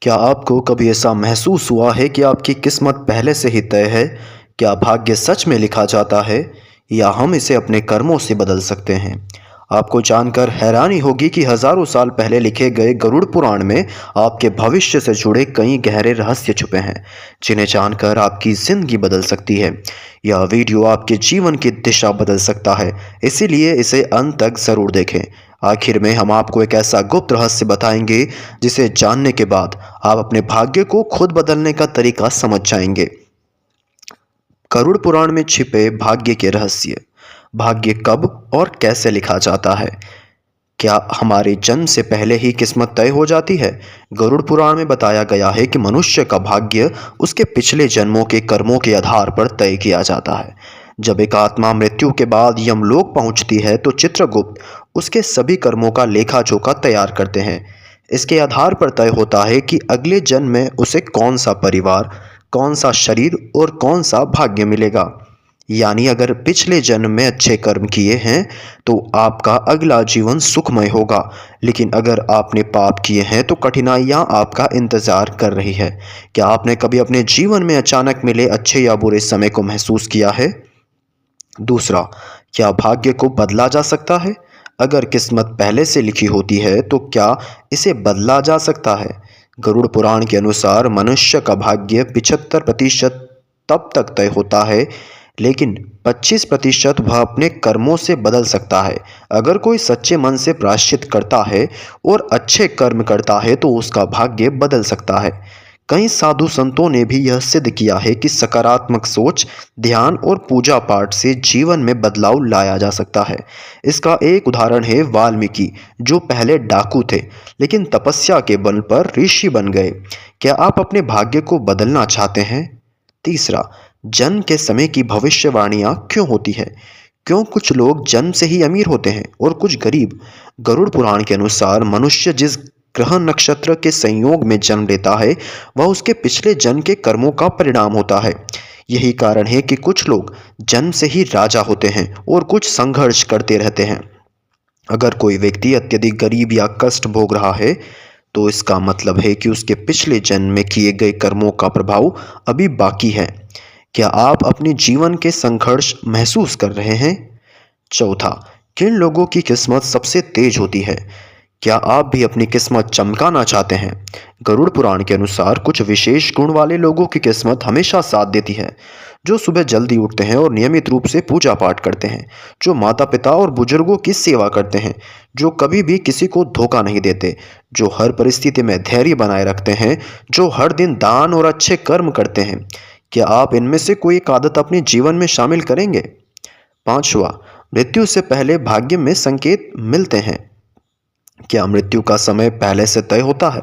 क्या आपको कभी ऐसा महसूस हुआ है कि आपकी किस्मत पहले से ही तय है? क्या भाग्य सच में लिखा जाता है या हम इसे अपने कर्मों से बदल सकते हैं? आपको जानकर हैरानी होगी कि हजारों साल पहले लिखे गए गरुड़ पुराण में आपके भविष्य से जुड़े कई गहरे रहस्य छुपे हैं, जिन्हें जानकर आपकी जिंदगी बदल सकती है। यह वीडियो आपके जीवन की दिशा बदल सकता है, इसीलिए इसे अंत तक जरूर देखें। आखिर में हम आपको एक ऐसा गुप्त रहस्य बताएंगे जिसे जानने के बाद आप अपने भाग्य को खुद बदलने का तरीका समझ जाएंगे। गरुड़ पुराण में छिपे भाग्य के रहस्य। भाग्य कब और कैसे लिखा जाता है? क्या हमारे जन्म से पहले ही किस्मत तय हो जाती है? गरुड़ पुराण में बताया गया है कि मनुष्य का भाग्य उसके पिछले जन्मों के कर्मों के आधार पर तय किया जाता है। जब एक आत्मा मृत्यु के बाद यमलोक पहुंचती है तो चित्रगुप्त उसके सभी कर्मों का लेखा जोखा तैयार करते हैं। इसके आधार पर तय होता है कि अगले जन्म में उसे कौन सा परिवार, कौन सा शरीर और कौन सा भाग्य मिलेगा। यानी अगर पिछले जन्म में अच्छे कर्म किए हैं तो आपका अगला जीवन सुखमय होगा, लेकिन अगर आपने पाप किए हैं तो कठिनाइयां आपका इंतजार कर रही है। क्या आपने कभी अपने जीवन में अचानक मिले अच्छे या बुरे समय को महसूस किया है? दूसरा, क्या भाग्य को बदला जा सकता है? अगर किस्मत पहले से लिखी होती है तो क्या इसे बदला जा सकता है? गरुड़ पुराण के अनुसार मनुष्य का भाग्य 75% तब तक तय होता है, लेकिन 25% वह अपने कर्मों से बदल सकता है। अगर कोई सच्चे मन से प्रायश्चित करता है और अच्छे कर्म करता है तो उसका भाग्य बदल सकता है। कई साधु संतों ने भी यह सिद्ध किया है कि सकारात्मक सोच, ध्यान और पूजा पाठ से जीवन में बदलाव लाया जा सकता है। इसका एक उदाहरण है वाल्मीकि, जो पहले डाकू थे लेकिन तपस्या के बल पर ऋषि बन गए। क्या आप अपने भाग्य को बदलना चाहते हैं? तीसरा, जन्म के समय की भविष्यवाणियां क्यों होती है? क्यों कुछ लोग जन्म से ही अमीर होते हैं और कुछ गरीब? गरुड़ पुराण के अनुसार मनुष्य जिस ग्रह नक्षत्र के संयोग में जन्म लेता है वह उसके पिछले जन्म के कर्मों का परिणाम होता है। यही कारण है कि कुछ लोग जन्म से ही राजा होते हैं और कुछ संघर्ष करते रहते हैं। अगर कोई व्यक्ति अत्यधिक गरीब या कष्ट भोग रहा है तो इसका मतलब है कि उसके पिछले जन्म में किए गए कर्मों का प्रभाव अभी बाकी है। क्या आप अपने जीवन के संघर्ष महसूस कर रहे हैं? चौथा, किन लोगों की किस्मत सबसे तेज होती है? क्या आप भी अपनी किस्मत चमकाना चाहते हैं? गरुड़ पुराण के अनुसार कुछ विशेष गुण वाले लोगों की किस्मत हमेशा साथ देती है, जो सुबह जल्दी उठते हैं और नियमित रूप से पूजा पाठ करते हैं, जो माता पिता और बुजुर्गों की सेवा करते हैं, जो कभी भी किसी को धोखा नहीं देते, जो हर परिस्थिति में धैर्य बनाए रखते हैं, जो हर दिन दान और अच्छे कर्म करते हैं। क्या आप इनमें से कोई एक आदत अपने जीवन में शामिल करेंगे? पांचवा, मृत्यु से पहले भाग्य में संकेत मिलते हैं। क्या मृत्यु का समय पहले से तय होता है?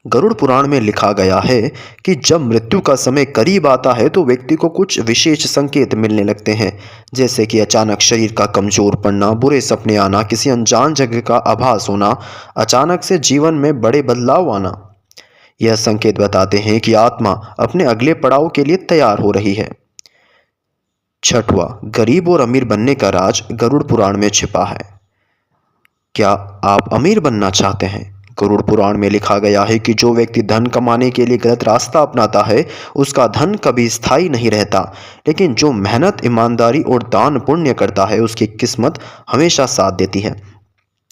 गरुड़ पुराण में लिखा गया है कि जब मृत्यु का समय करीब आता है तो व्यक्ति को कुछ विशेष संकेत मिलने लगते हैं, जैसे कि अचानक शरीर का कमजोर पड़ना, बुरे सपने आना, किसी अनजान जगह का आभास होना, अचानक से जीवन में बड़े बदलाव आना। यह संकेत बताते हैं कि आत्मा अपने अगले पड़ाव के लिए तैयार हो रही है। छठवां, गरीब और अमीर बनने का राज गरुड़ पुराण में छिपा है। क्या आप अमीर बनना चाहते हैं? गरुड़ पुराण में लिखा गया है कि जो व्यक्ति धन कमाने के लिए गलत रास्ता अपनाता है उसका धन कभी स्थायी नहीं रहता, लेकिन जो मेहनत, ईमानदारी और दान पुण्य करता है उसकी किस्मत हमेशा साथ देती है।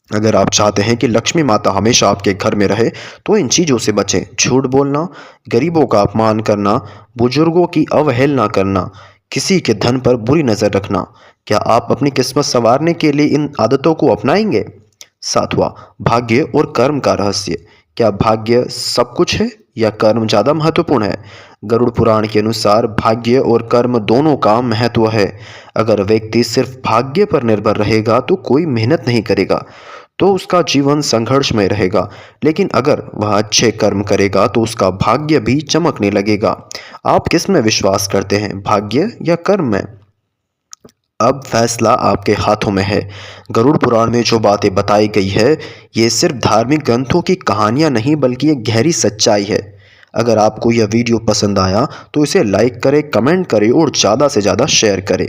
अगर आप चाहते हैं कि लक्ष्मी माता हमेशा आपके घर में रहे तो इन चीज़ों से बचें। झूठ बोलना, गरीबों का अपमान करना, बुजुर्गों की अवहेलना करना, किसी के धन पर बुरी नज़र रखना। क्या आप अपनी किस्मत संवारने के लिए इन आदतों को अपनाएंगे? सातवां, भाग्य और कर्म का रहस्य। क्या भाग्य सब कुछ है या कर्म ज़्यादा महत्वपूर्ण है? गरुड़ पुराण के अनुसार भाग्य और कर्म दोनों का महत्व है। अगर व्यक्ति सिर्फ भाग्य पर निर्भर रहेगा तो कोई मेहनत नहीं करेगा तो उसका जीवन संघर्षमय रहेगा, लेकिन अगर वह अच्छे कर्म करेगा तो उसका भाग्य भी चमकने लगेगा। आप किस में विश्वास करते हैं, भाग्य या कर्म में? अब फैसला आपके हाथों में है। गरुड़ पुराण में जो बातें बताई गई है ये सिर्फ धार्मिक ग्रंथों की कहानियां नहीं बल्कि एक गहरी सच्चाई है। अगर आपको यह वीडियो पसंद आया तो इसे लाइक करें, कमेंट करें और ज़्यादा से ज़्यादा शेयर करें।